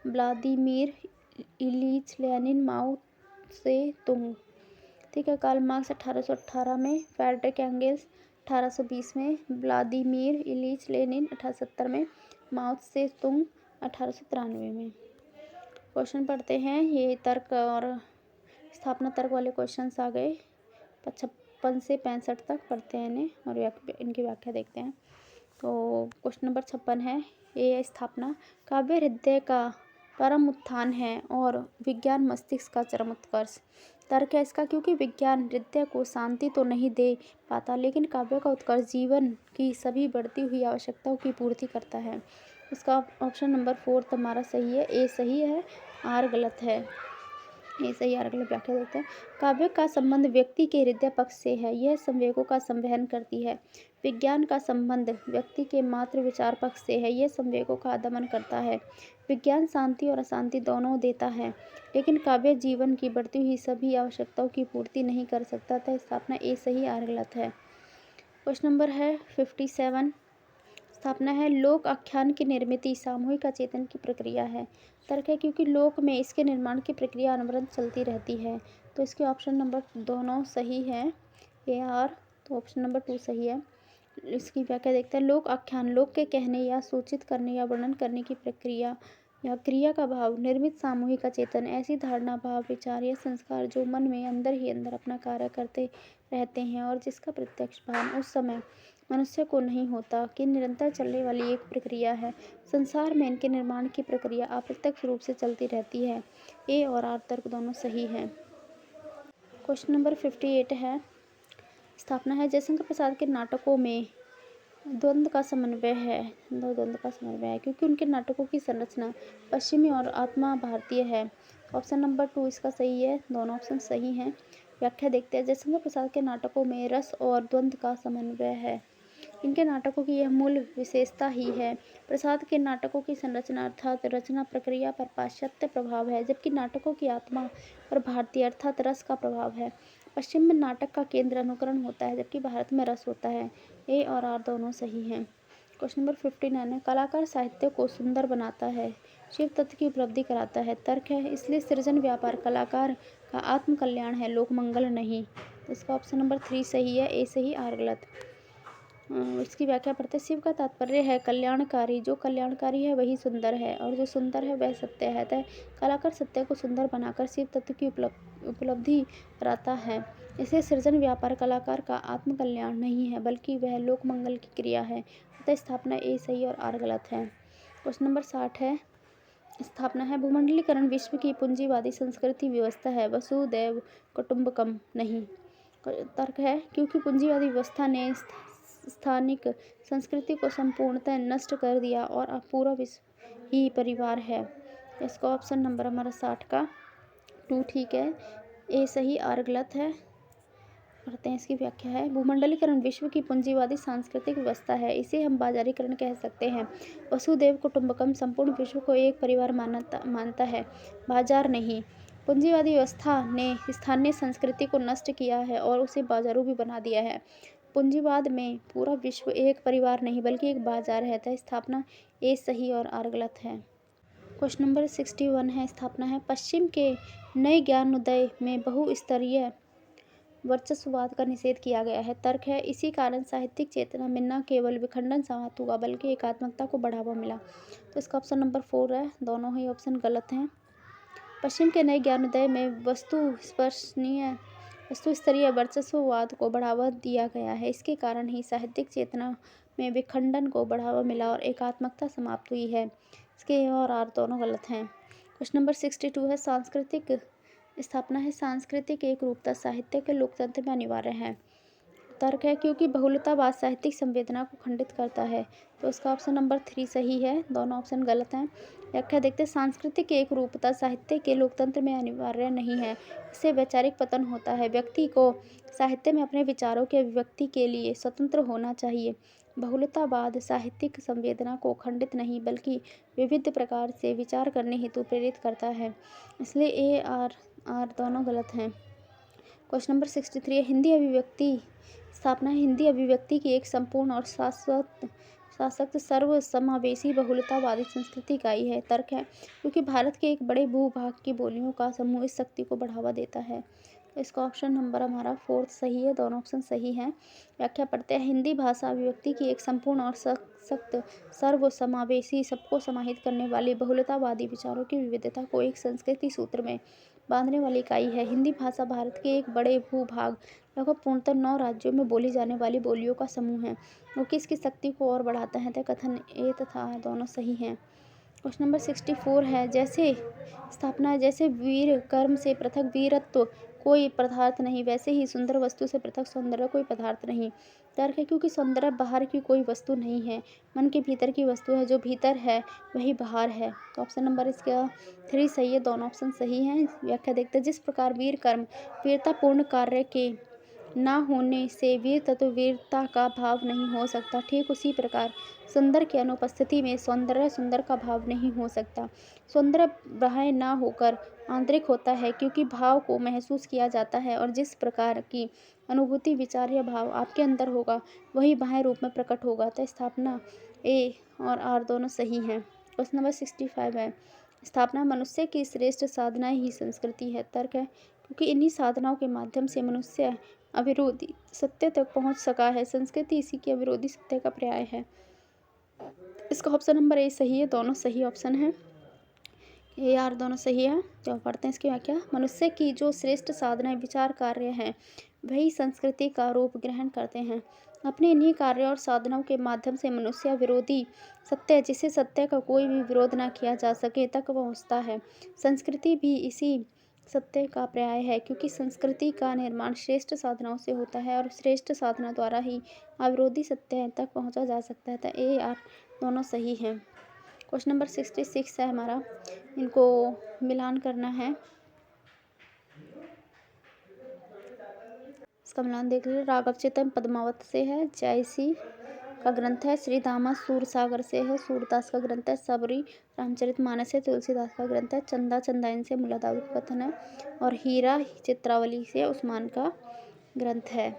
Vladimir Ilyich Lenin, Mao Tse Tung. ठीक है, कार्ल मार्क्स 1818 में, फ्रेडरिक एंगल्स 1820 में, व्लादिमीर इलीच लेनिन 1870 में, माओ से तुंग 1893 में। क्वेश्चन पढ़ते हैं, ये तर्क और स्थापना तर्क वाले क्वेश्चंस आ गए। 56 से 65 तक पढ़ते हैं इन्हें और इनकी व्याख्या देखते हैं। तो क्वेश्चन नंबर 56 है, ये है स्थापना। काव्य हृदय का परम उत्थान है और विज्ञान मस्तिष्क का चरम उत्कर्ष। तर्क है इसका, क्योंकि विज्ञान हृदय को शांति तो नहीं दे पाता, लेकिन काव्य का उत्कर्ष जीवन की सभी बढ़ती हुई आवश्यकताओं की पूर्ति करता है। इसका ऑप्शन नंबर 4 तुम्हारा सही है, ए सही है, आर गलत है। ये सही आर गलत व्याख्या देते हैं। काव्य का संबंध व्यक्ति के हृदय पक्ष से है, यह संवेगों का संवहन करती है। विज्ञान का संबंध व्यक्ति के मात्र विचार पक्ष से है, यह संवेगों का दमन करता है। विज्ञान शांति और अशांति दोनों देता है, लेकिन काव्य जीवन की बढ़ती हुई सभी आवश्यकताओं की पूर्ति नहीं कर सकता था। स्थापना ए सही, आर गलत है। क्वेश्चन नंबर है 57, स्थापना है लोक आख्यान की निर्मित सामूहिक अचेतन की प्रक्रिया है। तर्क है, क्योंकि लोक में इसके निर्माण की प्रक्रिया अनवरत चलती रहती है। तो इसके ऑप्शन नंबर दोनों सही है, ए आर। तो ऑप्शन नंबर 2 सही है। इसकी व्याख्या देखते हैं। लोक आख्यान लोक के कहने या सूचित करने या वर्णन करने की प्रक्रिया या क्रिया का भाव। निर्मित सामूहिक अचेतन ऐसी धारणा, भाव, विचार या संस्कार जो मन में अंदर ही अंदर अपना कार्य करते रहते हैं और जिसका प्रत्यक्ष भान उस समय मनुष्य को नहीं होता, कि निरंतर चलने वाली एक प्रक्रिया है। संसार में इनके निर्माण की प्रक्रिया अप्रत्यक्ष रूप से चलती रहती है। ए और आर तर्क दोनों सही हैं। क्वेश्चन नंबर 58 है, स्थापना है जयशंकर प्रसाद के नाटकों में द्वंद्व का समन्वय है। द्वंद्व का समन्वय है क्योंकि उनके नाटकों की संरचना पश्चिमी और आत्मा भारतीय है। ऑप्शन नंबर 2 इसका सही है, दोनों ऑप्शन सही हैं। व्याख्या देखते हैं। जयशंकर प्रसाद के नाटकों में रस और द्वंद्व का समन्वय है, इनके नाटकों की यह मूल विशेषता ही है। प्रसाद के नाटकों की संरचना अर्थात रचना प्रक्रिया पर पाश्चात्य प्रभाव है, जबकि नाटकों की आत्मा पर भारतीय अर्थात रस का प्रभाव है। पश्चिम में नाटक का केंद्र अनुकरण होता है, जबकि भारत में रस होता है। ए और आर दोनों सही हैं। क्वेश्चन नंबर 59 है, कलाकार साहित्य को सुंदर बनाता है, शिव तत्व की उपलब्धि कराता है। तर्क है, इसलिए सृजन व्यापार कलाकार का आत्म कल्याण है, लोक मंगल नहीं। तो इसका ऑप्शन नंबर 3 सही है, ए सही, आर गलत। इसकी व्याख्या पढ़ते हैं। शिव का तात्पर्य है कल्याणकारी, जो कल्याणकारी है वही सुंदर है और जो सुंदर है वह सत्य है। अतः कलाकार सत्य को सुंदर बनाकर शिव तत्व की उपलब्धि कराता है। इसे सृजन व्यापार कलाकार का आत्म कल्याण नहीं है, बल्कि वह लोक मंगल की क्रिया है। अतः स्थापना ए सही और आर गलत है। क्वेश्चन नंबर 60 है, स्थापना है भूमंडलीकरण विश्व की पूंजीवादी संस्कृति व्यवस्था है, वसुदैव कुटुंबकम नहीं। तर्क है, क्योंकि पूंजीवादी व्यवस्था ने स्थानिक संस्कृति को संपूर्णतः नष्ट कर दिया और अब पूरा विश्व ही परिवार है। इसका ऑप्शन नंबर हमारा 60 का 2 ठीक है, ए सही, आर गलत है। करते हैं इसकी व्याख्या है। भूमंडलीकरण विश्व की पूंजीवादी सांस्कृतिक व्यवस्था है, इसे हम बाजारीकरण कह सकते हैं। वसुधैव कुटुंबकम संपूर्ण विश्व को एक परिवार मानता है, बाजार नहीं। पूंजीवादी व्यवस्था ने स्थानीय संस्कृति को नष्ट किया है और उसे बाजारू भी बना दिया है। पूंजीवाद में पूरा विश्व एक परिवार नहीं बल्कि एक बाजार है, अतः स्थापना ए सही और आर गलत है। क्वेश्चन नंबर 61 है, स्थापना है। पश्चिम के नए ज्ञानोदय में बहुस्तरीय वर्चस्ववाद का निषेध किया गया है। तर्क है, इसी कारण साहित्यिक चेतना में न केवल विखंडन समाप्त हुआ बल्कि एकात्मकता को बढ़ावा मिला। तो इसका ऑप्शन नंबर 4 है, दोनों ही ऑप्शन गलत हैं। पश्चिम के नए ज्ञानोदय में वस्तुस्तरीय वर्चस्ववाद को बढ़ावा दिया गया है, इसके कारण ही साहित्यिक चेतना में विखंडन को बढ़ावा मिला और एकात्मकता समाप्त हुई है। इसके ए और आर दोनों गलत हैं। क्वेश्चन नंबर 62 है, सांस्कृतिक स्थापना है। सांस्कृतिक एक रूपता साहित्य के लोकतंत्र में अनिवार्य है। तर्क है, क्योंकि बहुलतावाद साहित्यिक संवेदना को खंडित करता है। तो इसका ऑप्शन नंबर 3 सही है, दोनों ऑप्शन गलत हैं। व्याख्या देखते हैं। सांस्कृतिक एक रूपता साहित्य के लोकतंत्र में अनिवार्य नहीं है, इससे वैचारिक पतन होता है। व्यक्ति को साहित्य में अपने विचारों की अभिव्यक्ति के लिए स्वतंत्र होना चाहिए। बहुलतावाद साहित्यिक संवेदना को खंडित नहीं बल्कि विविध प्रकार से विचार करने हेतु प्रेरित करता है, इसलिए ए आर दोनों गलत हैं। क्वेश्चन नंबर 63 है, हिंदी अभिव्यक्ति स्थापना है। हिंदी अभिव्यक्ति की एक संपूर्ण और शासक सर्वसमावेशी बहुलतावादी संस्कृति इकाई है। तर्क है, क्योंकि भारत के एक बड़े भूभाग की बोलियों का समूह इस शक्ति को बढ़ावा देता है। तो इसका ऑप्शन नंबर हमारा 4 सही है, दोनों ऑप्शन सही हैं। व्याख्या पढ़ते हैं। हिंदी भाषा अभिव्यक्ति की एक संपूर्ण और सशक्त सर्वसमावेशी सबको समाहित करने वाली बहुलतावादी विचारों की विविधता को एक संस्कृति सूत्र में बांधने वाली इकाई है। हिंदी भाषा भारत के एक बड़े भूभाग लगभग पूर्णतः 9 राज्यों में बोली जाने वाली बोलियों का समूह है, वो किसकी शक्ति को और बढ़ाता है। कथन ए तथा दोनों सही हैं। क्वेश्चन नंबर 64 है, जैसे स्थापना है। जैसे वीर कर्म से पृथक वीरत्व कोई पदार्थ नहीं, वैसे ही सुंदर वस्तु से पृथक सौंदर्य कोई पदार्थ नहीं। तर्क है, क्योंकि सौंदर्य बाहर की कोई वस्तु नहीं है, मन के भीतर की वस्तु है। जो भीतर है वही बाहर है। तो ऑप्शन नंबर इसका 3 सही है, दोनों ऑप्शन सही हैं। व्याख्या देखते हैं। जिस प्रकार वीर कर्म वीरतापूर्ण कार्य के ना होने से वीर तत्व वीरता का भाव नहीं हो सकता, ठीक उसी प्रकार सुंदर की अनुपस्थिति में सौंदर्य सुंदर का भाव नहीं हो सकता। सौंदर्य बाह्य ना होकर आंतरिक होता है, क्योंकि भाव को महसूस किया जाता है, और जिस प्रकार की अनुभूति विचार या भाव आपके अंदर होगा वही बाह्य रूप में प्रकट होगा। तो स्थापना ए और आर दोनों सही हैं। क्वेश्चन नंबर 65 है, स्थापना मनुष्य की श्रेष्ठ साधना ही संस्कृति है। तर्क है, क्योंकि इन्हीं साधनाओं के माध्यम से मनुष्य अविरोधी सत्य तक पहुंच सका है। संस्कृति इसी के अविरोधी सत्य का पर्याय है। इसका ऑप्शन नंबर ए सही है, दोनों सही ऑप्शन हैं। ए आर दोनों सही है। तो पढ़ते हैं इसकी व्याख्या। मनुष्य की जो श्रेष्ठ साधनाएं विचार कार्य हैं वही संस्कृति का रूप ग्रहण करते हैं। अपने इन्हीं कार्यों और साधनाओं के माध्यम से मनुष्य विरोधी सत्य, जिसे सत्य का कोई भी विरोध न किया जा सके, तक पहुँचता है। संस्कृति भी इसी सत्य का पर्याय है, क्योंकि संस्कृति का निर्माण श्रेष्ठ साधनाओं से होता है और श्रेष्ठ साधना द्वारा ही अविरोधी सत्य तक पहुँचा जा सकता है। तो ए आर दोनों सही हैं। क्वेश्चन नंबर 66 है हमारा, इनको मिलान करना है। इसका मिलान देख लीजिए। राघव चितम पद्मावत से है, जयसी का ग्रंथ है, श्री दामा सूरसागर से है, सूरदास का ग्रंथ है, सबरी रामचरितमानस से, तुलसीदास का ग्रंथ है, चंदा चंदायन से मुल्लादाऊद का कथन है, और हीरा चित्रावली से उस्मान का ग्रंथ है।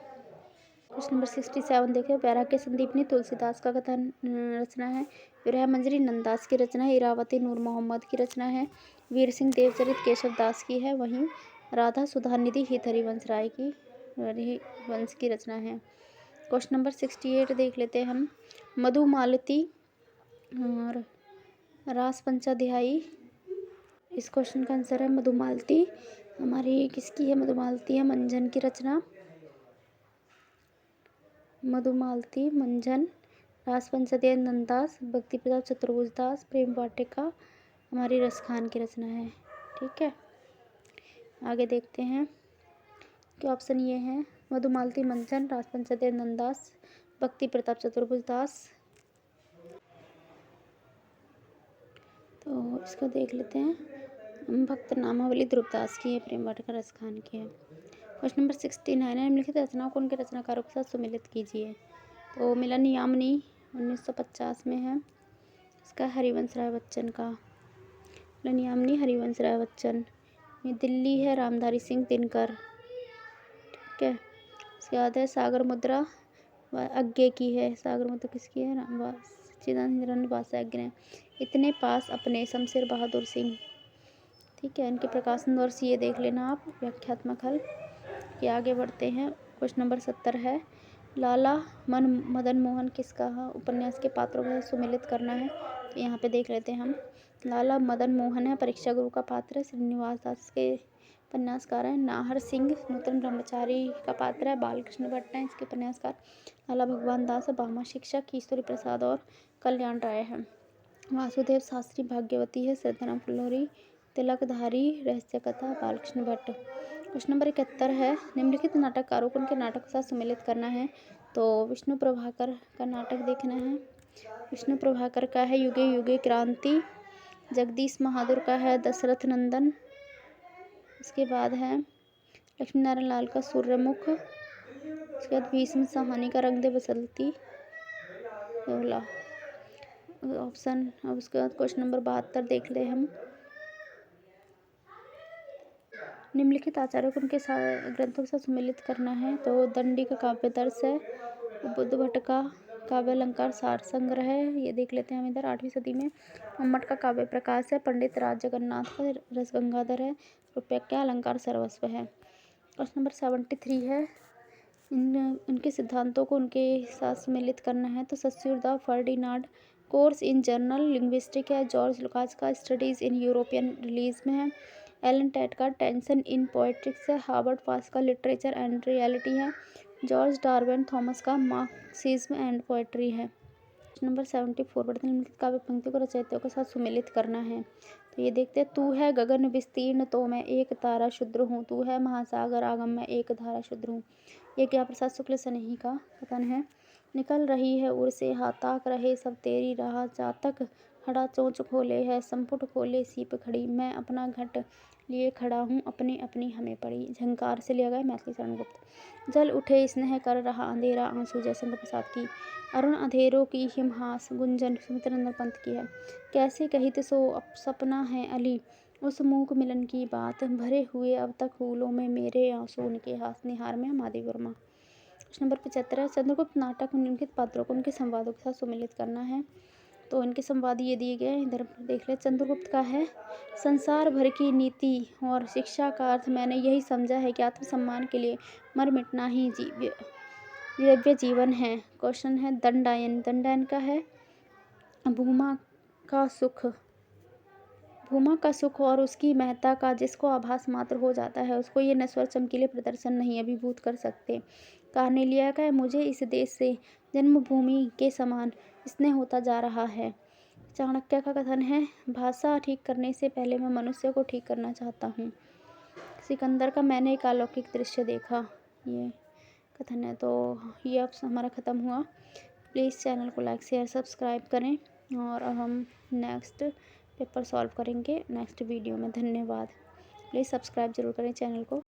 क्वेश्चन नंबर 67 देखिए। वैराग्य संदीपनी तुलसीदास का कथन रचना है, विरह मंजरी नंददास की रचना है, इरावती नूर मोहम्मद की रचना है, वीर सिंह देवचरित केशव दास की है, वहीं राधा सुधानिधि हित हरिवंश राय की हरिवंश की रचना है। क्वेश्चन नंबर 68 देख लेते हैं हम। मधुमालती और रास पंचाध्यायी, इस क्वेश्चन का आंसर है मधुमालती। हमारी किसकी है? मधुमालती है मंजन की रचना, मधुमालती मंजन। रास पंचाध्याय नंददास, भक्ति प्रताप चतुर्भुज दास, प्रेम वाटिका हमारी रसखान की रचना है। ठीक है, आगे देखते हैं कि ऑप्शन ये हैं मधुमालती मंजन, रास पंचाध्याय नंददास, भक्ति प्रताप चतुर्भुज दास। तो इसको देख लेते हैं। भक्त नामावली ध्रुवदास की है, प्रेम वाटिका रस खान की है। क्वेश्चन नंबर 69 है, निम्नलिखित रचनाओं को उनके रचनाकारों के साथ सुमेलित कीजिए। तो मिलन यामिनी 1950 में है, इसका हरिवंश राय बच्चन का। मिलन यामिनी हरिवंश राय बच्चन। ये दिल्ली है, रामधारी सिंह दिनकर। ठीक है, इसके बाद है सागर मुद्रा अज्ञे की है। सागर मुद्रा किसकी है? चिदानंद वासग्ने। इतने पास अपने शमशेर बहादुर सिंह। ठीक है, इनके प्रकाशन वर्ष ये देख लेना आप, व्याख्यात्मक हल। ये आगे बढ़ते हैं। क्वेश्चन नंबर 70 है, लाला मदन मोहन किसका उपन्यास के पात्रों को सुमेलित करना है। तो यहाँ पे देख लेते हैं हम। लाला मदन मोहन है, परीक्षा गुरु का पात्र है, श्रीनिवास दास के उपन्यासकार हैं। नाहर सिंह नूतन ब्रह्मचारी का पात्र है, बालकृष्ण भट्ट हैं इसके उपन्यासकार। लाला भगवान दास है, भामा शिक्षक, ईश्वरी प्रसाद और कल्याण राय है। वासुदेव शास्त्री भाग्यवती है, सिद्धाराम फुल्लोरी, तिलकधारी रहस्य कथा, बालकृष्ण भट्ट। क्वेश्चन नंबर 71 है, निम्नलिखित नाटककारों को उनके नाटक के साथ सुमेलित करना है। तो विष्णु प्रभाकर का नाटक देखना है। विष्णु प्रभाकर का है युगे युगे क्रांति। जगदीश बहादुर का है दशरथ नंदन। इसके बाद है लक्ष्मी नारायण लाल का सूर्यमुख। इसके बाद भीष्म साहनी का रंग दे बसंती ऑप्शन। अब उसके बाद क्वेश्चन नंबर 72 देख ले हम। निम्नलिखित आचार्यों को उनके ग्रंथों के साथ सुमेलित करना है। तो दंडी का काव्य दर्श है, बुद्ध भट्ट का काव्य अलंकार सार संग्रह है, ये देख लेते हैं हम इधर 8वीं सदी में। मम्मट का काव्य प्रकाश है, पंडित राज जगन्नाथ का रस गंगाधर है, रुपया का अलंकार सर्वस्व है। क्वेश्चन नंबर 73 है, उनके सिद्धांतों को उनके साथ सुमेलित करना है। तो Saussure the Ferdinand course in journal linguistic है, जॉर्ज लुकास का स्टडीज़ इन यूरोपियन रिलीज में है, एलन टेट का टेंशन इन पोएट्रिक्स है, हार्वर्ड पास का लिटरेचर एंड रियलिटी है, जॉर्ज डार्विन थॉमस का मार्क्सिज्म एंड पोएट्री है। नंबर 74 बढ़ते निम्नलिखित काव्य पंक्ति को रचयिताओं के साथ सुमेलित करना है। तो ये देखते हैं, तू है गगन विस्तीर्ण तो मैं एक तारा शुद्र हूँ, तू है महासागर आगम मैं एक धारा शुद्र हूँ। ये क्या प्रसाद शुक्ल स्नेही का कथन है। निकल रही है उर से हाथाक रहे सब तेरी राह, चातक खड़ा चोंच खोले है संपुट खोले सीप खड़ी, मैं अपना घट लिए खड़ा हूँ अपनी अपनी हमें पड़ी। झंकार से लिया गया मैथिली शरण गुप्त। जल उठे स्नेह कर रहा अंधेरा आंसू जयशंकर प्रसाद की। अरुण अंधेरों की हिमहास गुंजन सुमित्रनंदन पंत की है। कैसे कहित सो सपना है अली उस मूक मिलन की बात, भरे हुए अब तक फूलों में मेरे आंसू उनके हाथ निहार में माधवी वर्मा। क्वेश्चन नंबर 75 है, चंद्रगुप्त नाटक में निम्नलिखित पात्रों को उनके संवादों के साथ सुमेलित करना है। तो इनके संवाद ये दिए गए हैं, इधर देख ले। चंद्रगुप्त का है, संसार भर की नीति और शिक्षा का अर्थ मैंने यही समझा है कि आत्मसम्मान के लिए मर मिटना ही दिव्य जीवन है। क्वेश्चन है दंडायन। दंडायन का है, भूमा का सुख और उसकी महत्ता का जिसको आभास मात्र हो जाता है उसको ये नश्वर चमकीले प्रदर्शन नहीं अभिभूत कर सकते। कार्नेलिया का है, मुझे इस देश से जन्मभूमि के समान स्नेह होता जा रहा है। चाणक्य का कथन है, भाषा ठीक करने से पहले मैं मनुष्य को ठीक करना चाहता हूँ। सिकंदर का, मैंने एक अलौकिक दृश्य देखा, ये कथन है। तो ये अब हमारा ख़त्म हुआ। प्लीज़ चैनल को लाइक शेयर सब्सक्राइब करें और अब हम नेक्स्ट पेपर सॉल्व करेंगे नेक्स्ट वीडियो में। धन्यवाद। प्लीज़ सब्सक्राइब जरूर करें चैनल को।